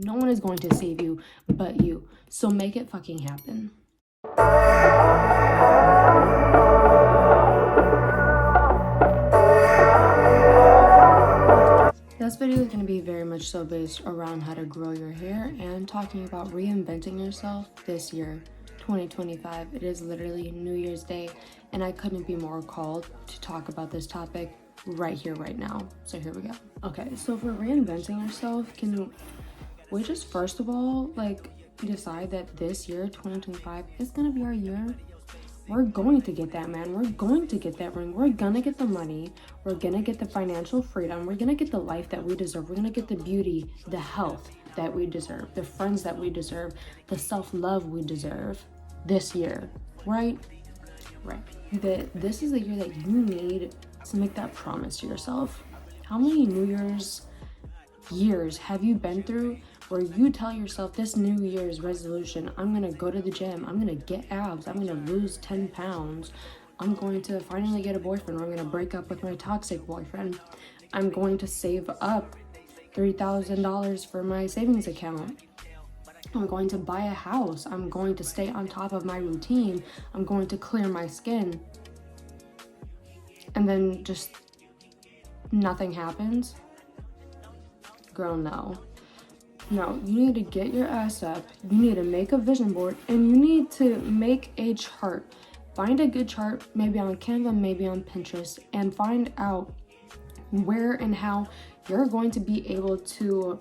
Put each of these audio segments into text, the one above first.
No one is going to save you but you. So make it fucking happen. This video is going to be very much so based around how to grow your hair and talking about reinventing yourself this year, 2025. It is literally New Year's Day, and I couldn't be more called to talk about this topic right here, right now. So here we go. Okay, so for reinventing yourself, can we just first of all, decide that this year, 2025, is going to be our year? We're going to get that man. We're going to get that ring. We're gonna get the money. We're gonna get the financial freedom. We're gonna get the life that we deserve. We're gonna get the beauty, the health that we deserve, the friends that we deserve, the self-love we deserve this year, right? Right. This is the year that you need to make that promise to yourself. How many New years have you been through where you tell yourself this New Year's resolution, I'm gonna go to the gym, I'm gonna get abs, I'm gonna lose 10 pounds, I'm going to finally get a boyfriend, or I'm gonna break up with my toxic boyfriend, I'm going to save up $3,000 for my savings account, I'm going to buy a house, I'm going to stay on top of my routine, I'm going to clear my skin, and then just nothing happens? Girl, no. No, you need to get your ass up, you need to make a vision board, and you need to make a chart. Find a good chart, maybe on Canva, maybe on Pinterest, and find out where and how you're going to be able to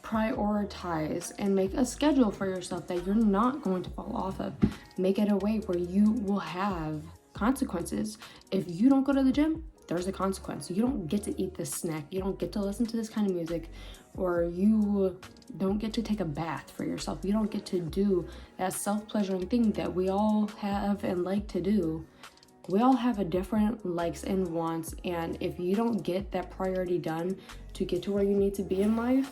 prioritize and make a schedule for yourself that you're not going to fall off of. Make it a way where you will have consequences. If you don't go to the gym, there's a consequence. You don't get to eat this snack, you don't get to listen to this kind of music, or you don't get to take a bath for yourself. You don't get to do that self-pleasuring thing that we all have and like to do. We all have a different likes and wants, and if you don't get that priority done to get to where you need to be in life,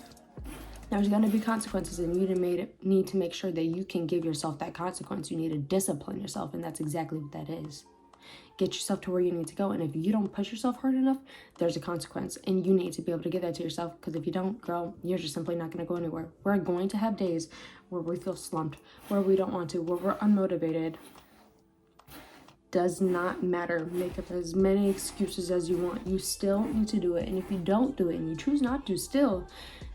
there's going to be consequences, and you need to make sure that you can give yourself that consequence. You need to discipline yourself, and that's exactly what that is. Get yourself to where you need to go, and if you don't push yourself hard enough, there's a consequence, and you need to be able to give that to yourself, because if you don't, girl, you're just simply not going to go anywhere. We're going to have days where we feel slumped, where we don't want to, where we're unmotivated. Does not matter. Make up as many excuses as you want. You still need to do it, and if you don't do it and you choose not to, still,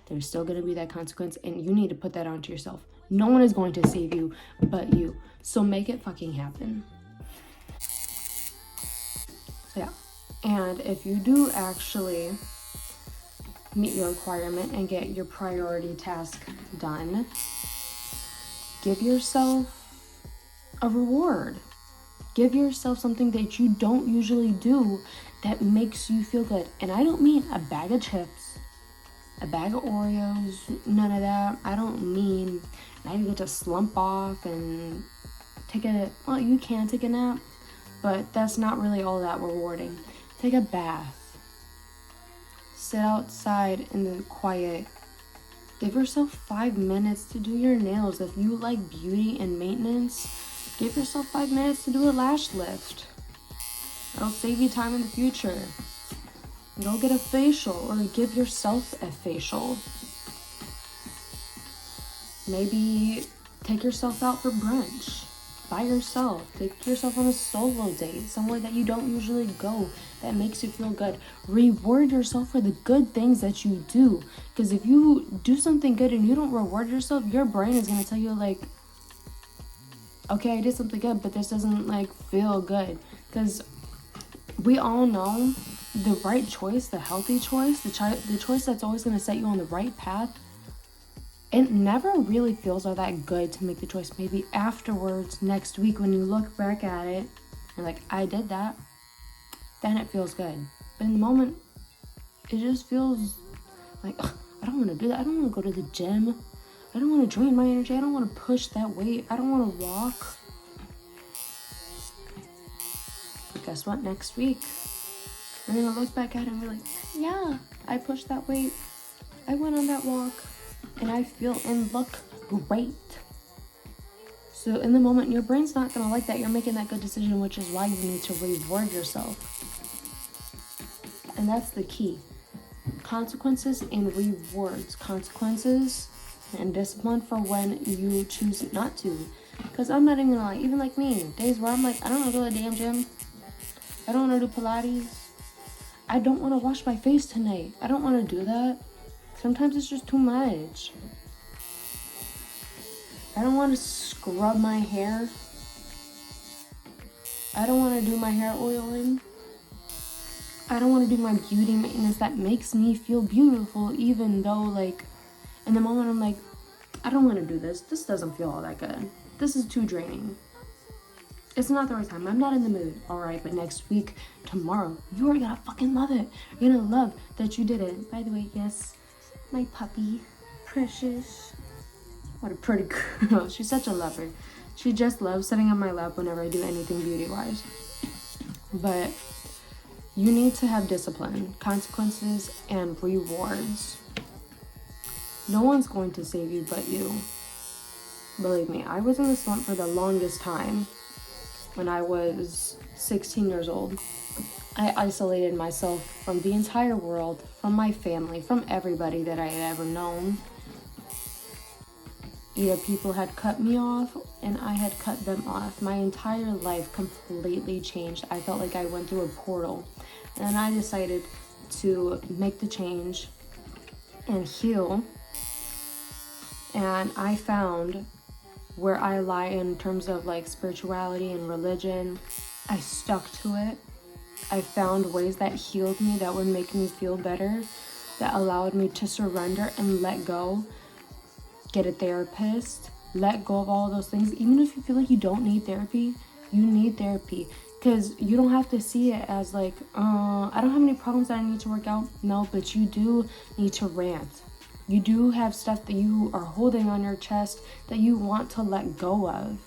there's still going to be that consequence, and you need to put that onto yourself. No one is going to save you but you, so make it fucking happen. Yeah, and if you do actually meet your requirement and get your priority task done, give yourself a reward. Give yourself something that you don't usually do that makes you feel good. And I don't mean a bag of chips, a bag of Oreos, none of that. I don't mean now you get to slump off and well, you can take a nap, but that's not really all that rewarding. Take a bath. Sit outside in the quiet. Give yourself 5 minutes to do your nails. If you like beauty and maintenance, give yourself 5 minutes to do a lash lift. It'll save you time in the future. Go get a facial, or give yourself a facial. Maybe take yourself out for brunch by yourself. Take yourself on a solo date, somewhere that you don't usually go, that makes you feel good. Reward yourself for the good things that you do, because if you do something good and you don't reward yourself, your brain is going to tell you okay, I did something good, but this doesn't feel good. Because we all know the right choice, the healthy choice, the choice that's always going to set you on the right path, it never really feels all that good to make the choice. Maybe afterwards, next week, when you look back at it, you're like, I did that, then it feels good. But in the moment, it just feels like, I don't want to do that. I don't want to go to the gym. I don't want to drain my energy. I don't want to push that weight. I don't want to walk. But guess what? Next week, I'm going to look back at it and be like, yeah, I pushed that weight. I went on that walk. And I feel and look great. So in the moment, your brain's not going to like that. You're making that good decision, which is why you need to reward yourself. And that's the key. Consequences and rewards. Consequences and discipline for when you choose not to. Because I'm not even gonna lie, even like me, days where I'm like, I don't want to go to the damn gym, I don't want to do Pilates, I don't want to wash my face tonight, I don't want to do that. Sometimes it's just too much. I don't want to scrub my hair, I don't want to do my hair oiling, I don't want to do my beauty maintenance that makes me feel beautiful, even though, like, in the moment I'm like, I don't want to do this. This doesn't feel all that good. This is too draining. It's not the right time. I'm not in the mood. All right, but next week, tomorrow, you are gonna fucking love it. You're gonna love that you did it. By the way, yes, my puppy, Precious. What a pretty girl. She's such a lover. She just loves sitting on my lap whenever I do anything beauty-wise. But you need to have discipline, consequences, and rewards. No one's going to save you but you. Believe me, I was in the slump for the longest time. When I was 16 years old, I isolated myself from the entire world, from my family, from everybody that I had ever known. Either people had cut me off and I had cut them off. My entire life completely changed. I felt like I went through a portal. And I decided to make the change and heal. And I found where I lie in terms of like spirituality and religion. I stuck to it. I found ways that healed me, that would make me feel better, that allowed me to surrender and let go. Get a therapist, let go of all those things. Even if you feel like you don't need therapy, you need therapy. Because you don't have to see it as like, I don't have any problems that I need to work out. No, but you do need to rant. You do have stuff that you are holding on your chest that you want to let go of.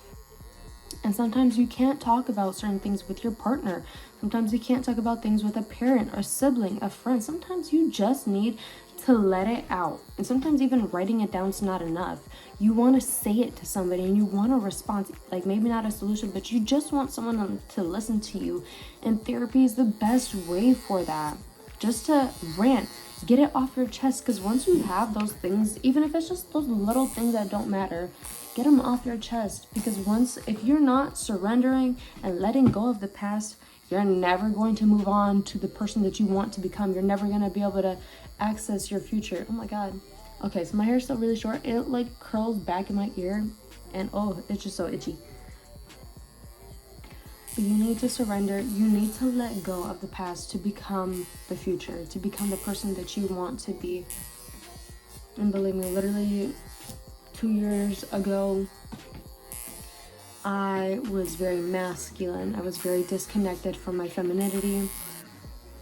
And sometimes you can't talk about certain things with your partner. Sometimes you can't talk about things with a parent, a sibling, a friend. Sometimes you just need to let it out. And sometimes even writing it down is not enough. You want to say it to somebody and you want a response, like maybe not a solution, but you just want someone to listen to you. And therapy is the best way for that. Just to rant, get it off your chest, because once you have those things, even if it's just those little things that don't matter, get them off your chest. Because if you're not surrendering and letting go of the past, you're never going to move on to the person that you want to become. You're never going to be able to access your future. Oh my god. Okay, so my hair is still really short. It like curls back in my ear and oh, it's just so itchy. But you need to surrender. You need to let go of the past to become the future, to become the person that you want to be. And believe me, literally 2 years ago, I was very masculine. I was very disconnected from my femininity.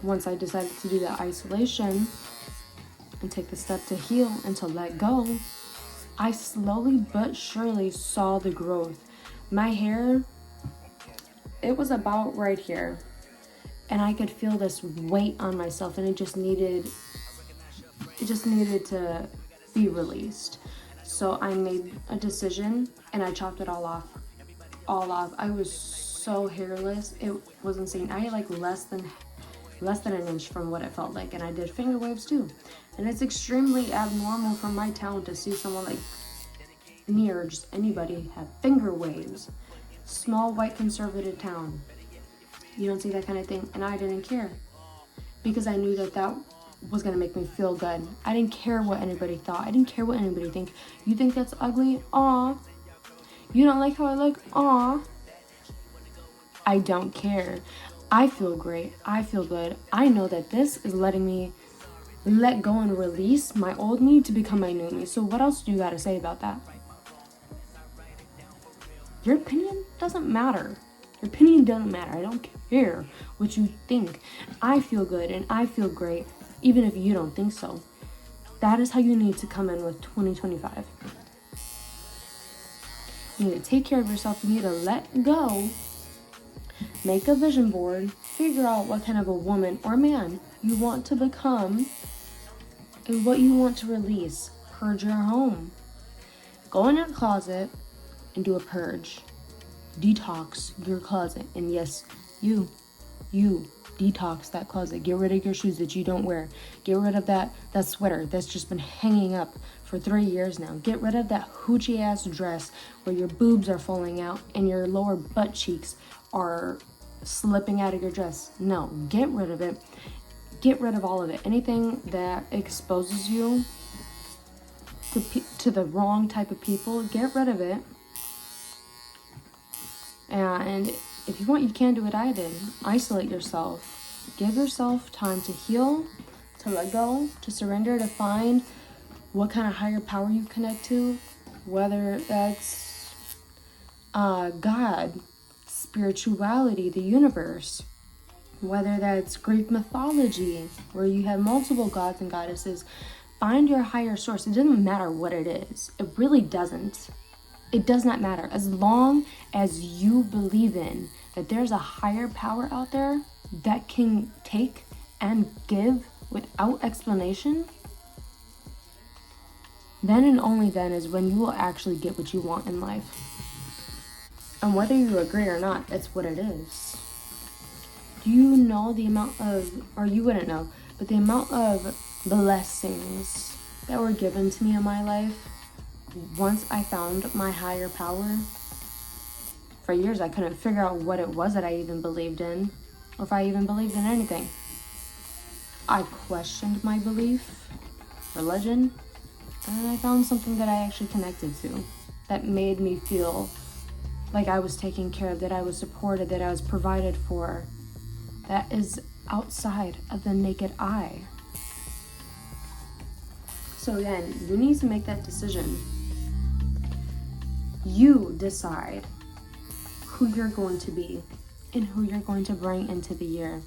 Once I decided to do the isolation and take the step to heal and to let go, I slowly but surely saw the growth. My hair, it was about right here, and I could feel this weight on myself, and it just needed to be released. So I made a decision and I chopped it all off. I was so hairless, it was insane. I had like less than an inch from what it felt like, and I did finger waves too. And it's extremely abnormal for my town to see someone like me or just anybody have finger waves. Small white conservative town, you don't see that kind of thing. And I didn't care, because I knew that was gonna make me feel good. I didn't care what anybody thought. I didn't care what anybody think. You think that's ugly? Aw. You don't like how I look? Aw. I don't care. I feel great. I feel good. I know that this is letting me let go and release my old me to become my new me. So what else do you gotta say about that? Your opinion doesn't matter. Your opinion doesn't matter. I don't care what you think. I feel good and I feel great, even if you don't think so. That is how you need to come in with 2025. You need to take care of yourself. You need to let go. Make a vision board. Figure out what kind of a woman or man you want to become and what you want to release. Purge your home. Go in your closet and do a purge. Detox your closet. And yes, you detox that closet. Get rid of your shoes that you don't wear. Get rid of that sweater that's just been hanging up for 3 years now. Get rid of that hoochie ass dress where your boobs are falling out and your lower butt cheeks are slipping out of your dress. No, get rid of it. Get rid of all of it. Anything that exposes you to the wrong type of people, get rid of it. And if you want, you can do what I did. Isolate yourself. Give yourself time to heal, to let go, to surrender, to find what kind of higher power you connect to, whether that's God, spirituality, the universe, whether that's Greek mythology, where you have multiple gods and goddesses. Find your higher source. It doesn't matter what it is. It really doesn't. It does not matter. As long as you believe in that there's a higher power out there that can take and give without explanation, then and only then is when you will actually get what you want in life. And whether you agree or not, it's what it is. Do you know the amount of, or you wouldn't know, but the amount of blessings that were given to me in my life once I found my higher power? For years I couldn't figure out what it was that I even believed in, or if I even believed in anything. I questioned my belief, religion, and I found something that I actually connected to, that made me feel like I was taken care of, that I was supported, that I was provided for, that is outside of the naked eye. So again, you need to make that decision. You decide who you're going to be and who you're going to bring into the year.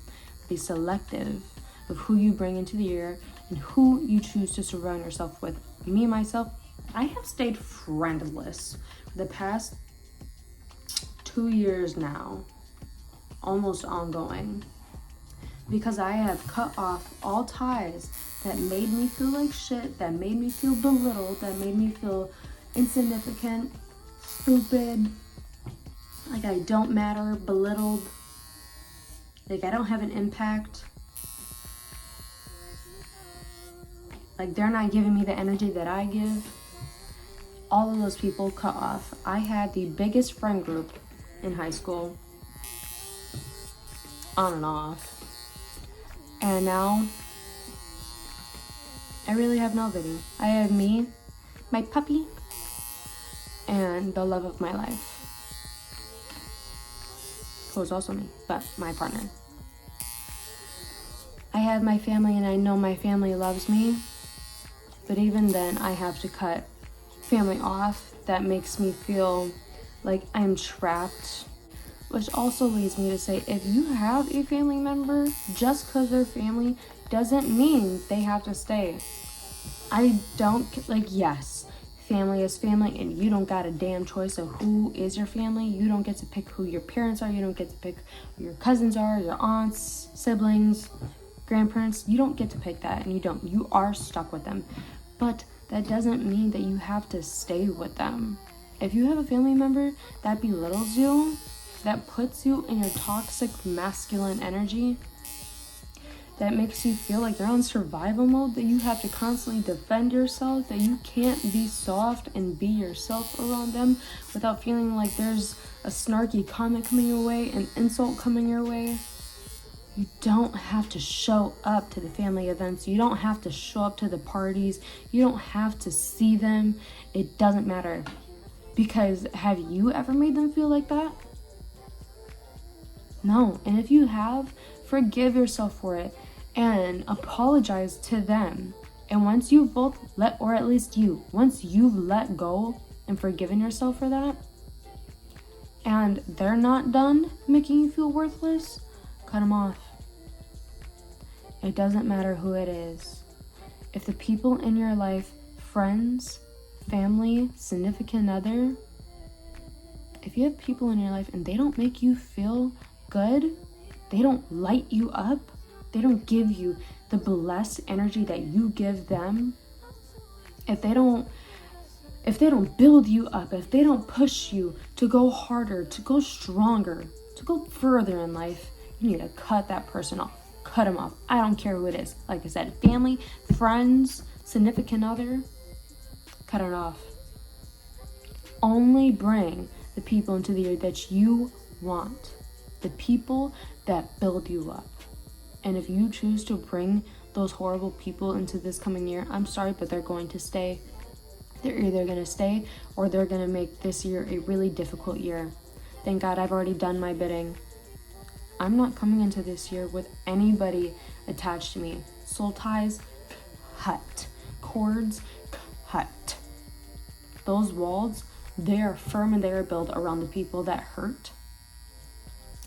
Be selective of who you bring into the year and who you choose to surround yourself with. Me, myself, I have stayed friendless for the past 2 years now, almost ongoing, because I have cut off all ties that made me feel like shit, that made me feel belittled, that made me feel insignificant, stupid, like I don't matter, belittled, like I don't have an impact, like they're not giving me the energy that I give. All of those people cut off. I had the biggest friend group in high school, on and off. And now, I really have nobody. I have me, my puppy, and the love of my life, who is also me, but my partner. I have my family, and I know my family loves me, but even then, I have to cut family off. That makes me feel like I'm trapped. Which also leads me to say, if you have a family member, just because they're family doesn't mean they have to stay. I don't, like, yes, family is family, and you don't got a damn choice of who is your family. You don't get to pick who your parents are. You don't get to pick who your cousins are, your aunts, siblings, grandparents. You don't get to pick that, and you are stuck with them. But that doesn't mean that you have to stay with them. If you have a family member that belittles you, that puts you in your toxic masculine energy, that makes you feel like you're on survival mode, that you have to constantly defend yourself, that you can't be soft and be yourself around them without feeling like there's a snarky comment coming your way, an insult coming your way. You don't have to show up to the family events. You don't have to show up to the parties. You don't have to see them. It doesn't matter. Because have you ever made them feel like that? No. And if you have, forgive yourself for it and apologize to them. And once you've both once you've let go and forgiven yourself for that, and they're not done making you feel worthless, cut them off. It doesn't matter who it is. If the people in your life, friends, family, significant other, if you have people in your life and they don't make you feel good, they don't light you up, they don't give you the blessed energy that you give them, if they don't build you up, if they don't push you to go harder, to go stronger, to go further in life, you need to cut that person off. Cut them off. I don't care who it is. Like I said, family, friends, significant other. cut it off. Only bring the people into the year that you want, the people that build you up. And if you choose to bring those horrible people into this coming year, I'm sorry, but they're going to stay. They're either going to stay or they're going to make this year a really difficult year. Thank God I've already done my bidding. I'm not coming into this year with anybody attached to me. Soul ties, cut. Cords, cut. Those walls, they are firm and they are built around the people that hurt.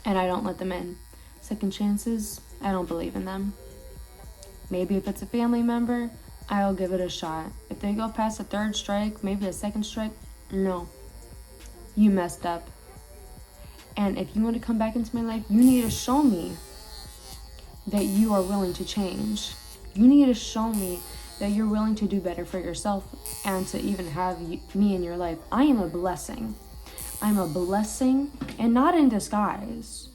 And I don't let them in. Second chances, I don't believe in them. Maybe if it's a family member, I'll give it a shot. If they go past a third strike, maybe a second strike, no. You messed up. And if you want to come back into my life, you need to show me that you are willing to change. You need to show me that you're willing to do better for yourself and to even have me in your life. I am a blessing. I'm a blessing, and not in disguise.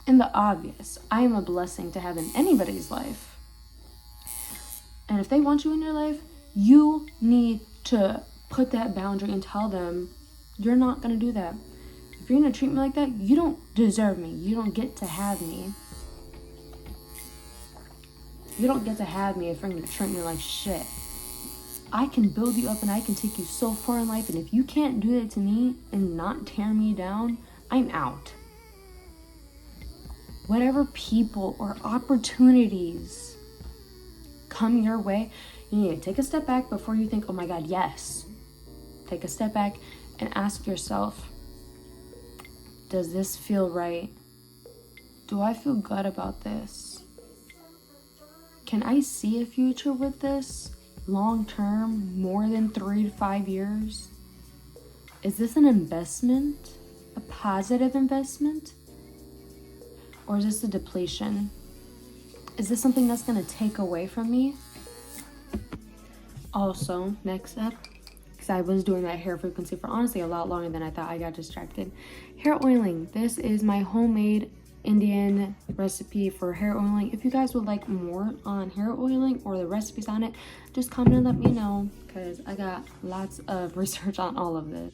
In the obvious, I am a blessing to have in anybody's life. And if they want you in your life, you need to put that boundary and tell them, you're not going to do that. If you're going to treat me like that, you don't deserve me. You don't get to have me. You don't get to have me if you're going to treat me like shit. I can build you up and I can take you so far in life. And if you can't do that to me and not tear me down, I'm out. Whatever people or opportunities come your way, you need to take a step back before you think, oh my God, yes. Take a step back and ask yourself, does this feel right? Do I feel good about this? Can I see a future with this long term, more than 3 to 5 years? Is this an investment? A positive investment? Or is this a depletion? Is this something that's going to take away from me? Also, next up, because I was doing that hair frequency for honestly a lot longer than I thought, I got distracted. Hair oiling. This is my homemade Indian recipe for hair oiling. If you guys would like more on hair oiling or the recipes on it, just comment and let me know, because I got lots of research on all of this.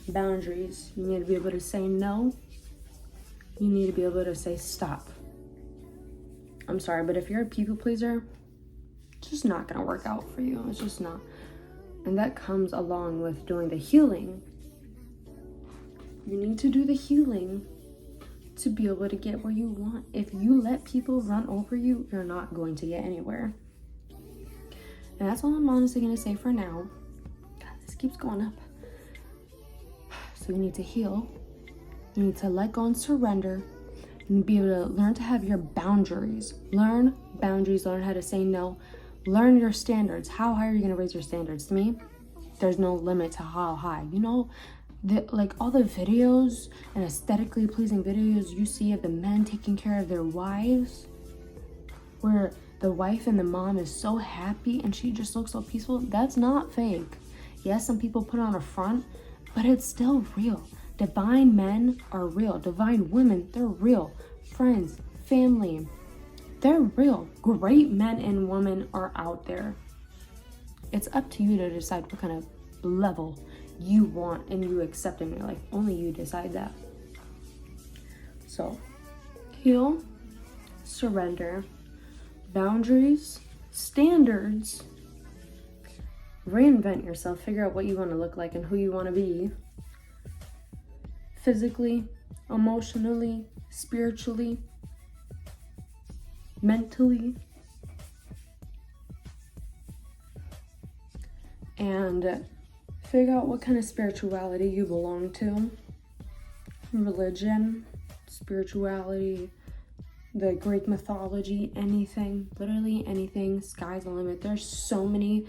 Boundaries. You need to be able to say no. You need to be able to say stop. I'm sorry, but if you're a people pleaser, it's just not gonna work out for you. It's just not. And that comes along with doing the healing. You need to do the healing to be able to get where you want. If you let people run over you, you're not going to get anywhere. And that's all I'm honestly gonna say for now. God, this keeps going up. So you need to heal. You need to let go and surrender. You need to be able to learn to have your boundaries. Learn boundaries, learn how to say no. Learn your standards. How high are you gonna raise your standards? To me, there's no limit to how high. You know, like all the videos and aesthetically pleasing videos you see of the men taking care of their wives, where the wife and the mom is so happy and she just looks so peaceful, that's not fake. Yes, some people put on a front, but it's still real. Divine men are real. Divine women, they're real. Friends, family, they're real. Great men and women are out there. It's up to you to decide what kind of level you want and you accept in your life. Only you decide that. So, heal, surrender, boundaries, standards, reinvent yourself, figure out what you want to look like and who you want to be. Physically, emotionally, spiritually, mentally, and figure out what kind of spirituality you belong to. Religion, spirituality, the Greek mythology, anything, literally anything, sky's the limit. There's so many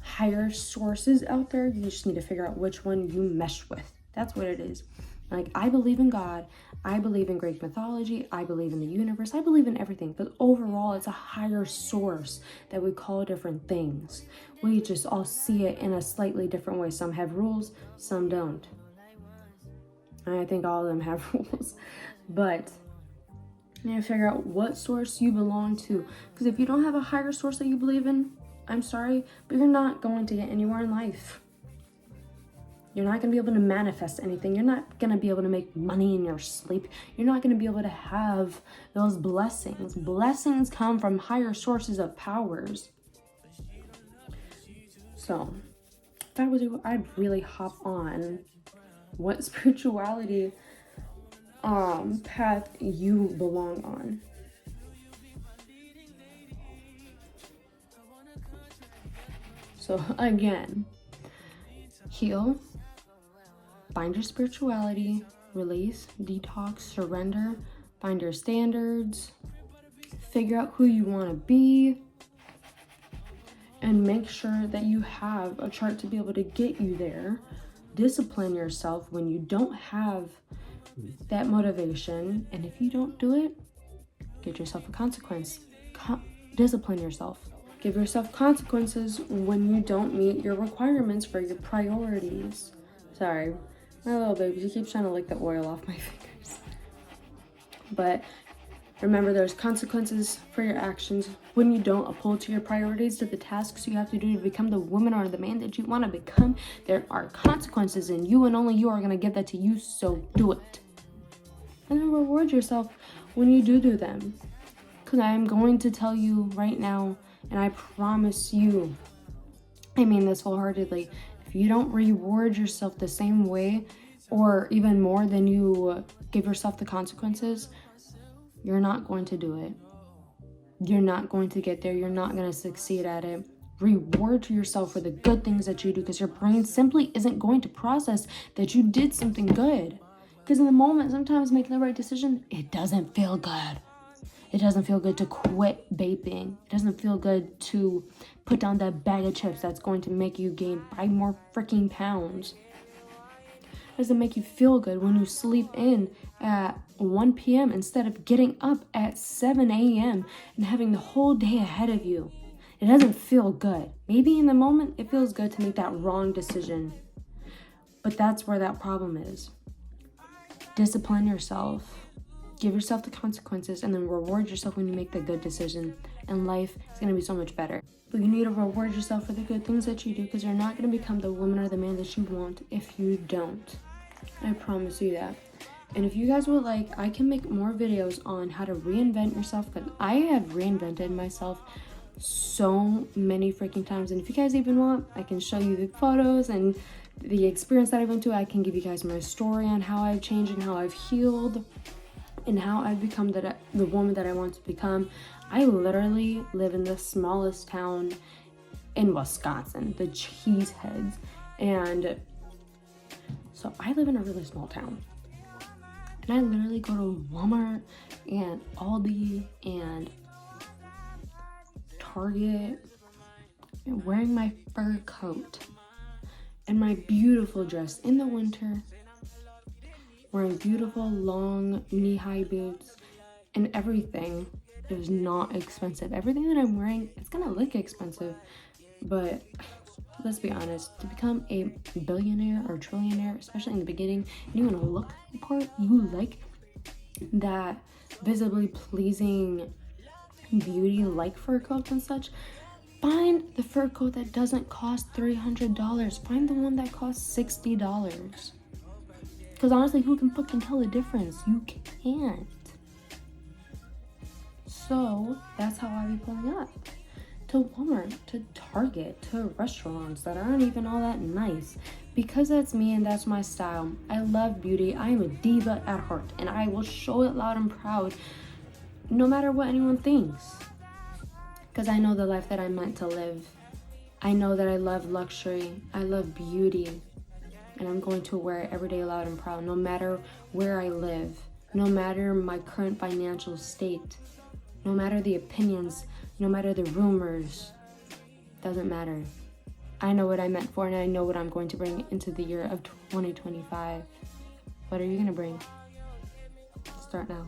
higher sources out there. You just need to figure out which one you mesh with. That's what it is. Like, I believe in God, I believe in Greek mythology, I believe in the universe, I believe in everything, but overall it's a higher source that we call different things. We just all see it in a slightly different way. Some have rules, some don't. And I think all of them have rules, but you need to figure out what source you belong to. Because if you don't have a higher source that you believe in, I'm sorry, but you're not going to get anywhere in life. You're not going to be able to manifest anything. You're not going to be able to make money in your sleep. You're not going to be able to have those blessings. Blessings come from higher sources of powers. So, if I was you, I'd really hop on what spirituality path you belong on. So again, heal, find your spirituality, release, detox, surrender, find your standards, figure out who you want to be, and make sure that you have a chart to be able to get you there. Discipline yourself when you don't have that motivation, and if you don't do it, get yourself a consequence. Discipline yourself. Give yourself consequences when you don't meet your requirements for your priorities. Sorry, my little baby, she keeps trying to lick the oil off my fingers. But remember, there's consequences for your actions when you don't uphold to your priorities, to the tasks you have to do to become the woman or the man that you want to become. There are consequences, and you and only you are going to give that to you, so do it. And then reward yourself when you do them. Because I am going to tell you right now, and I promise you, I mean this wholeheartedly, if you don't reward yourself the same way, or even more than you give yourself the consequences, you're not going to do it. You're not going to get there. You're not going to succeed at it. Reward yourself for the good things that you do, because your brain simply isn't going to process that you did something good. Because in the moment, sometimes making the right decision, it doesn't feel good. It doesn't feel good to quit vaping. It doesn't feel good to put down that bag of chips that's going to make you gain 5 more freaking pounds. It doesn't make you feel good when you sleep in at 1 p.m. instead of getting up at 7 a.m. and having the whole day ahead of you. It doesn't feel good. Maybe in the moment it feels good to make that wrong decision. But that's where that problem is. Discipline yourself. Give yourself the consequences, and then reward yourself when you make the good decision. And life is going to be so much better. But you need to reward yourself for the good things that you do, because you're not going to become the woman or the man that you want if you don't. I promise you that. And if you guys would like, I can make more videos on how to reinvent yourself, because I have reinvented myself so many freaking times. And if you guys even want, I can show you the photos and the experience that I went to. I can give you guys my story on how I've changed and how I've healed and how I've become the woman that I want to become. I literally live in the smallest town in Wisconsin, the Cheeseheads. And so I live in a really small town. And I literally go to Walmart and Aldi and Target and wearing my fur coat and my beautiful dress in the winter, wearing beautiful long knee-high boots, and everything is not expensive. Everything that I'm wearing, it's gonna look expensive, but let's be honest, to become a billionaire or trillionaire, especially in the beginning, and you want to look the part, you like that visibly pleasing beauty like fur coats and such, find the fur coat that doesn't cost $300. Find the one that costs $60. Because honestly, who can fucking tell the difference? You can't. So that's how I be pulling up to Walmart, to Target, to restaurants that aren't even all that nice, because that's me and that's my style. I love beauty. I am a diva at heart, and I will show it loud and proud no matter what anyone thinks, because I know the life that I'm meant to live. I know that I love luxury. I love beauty, and I'm going to wear it every day loud and proud, no matter where I live, no matter my current financial state, no matter the opinions, no matter the rumors. Doesn't matter. I know what I meant for, and I know what I'm going to bring into the year of 2025. What are you going to bring? Start now.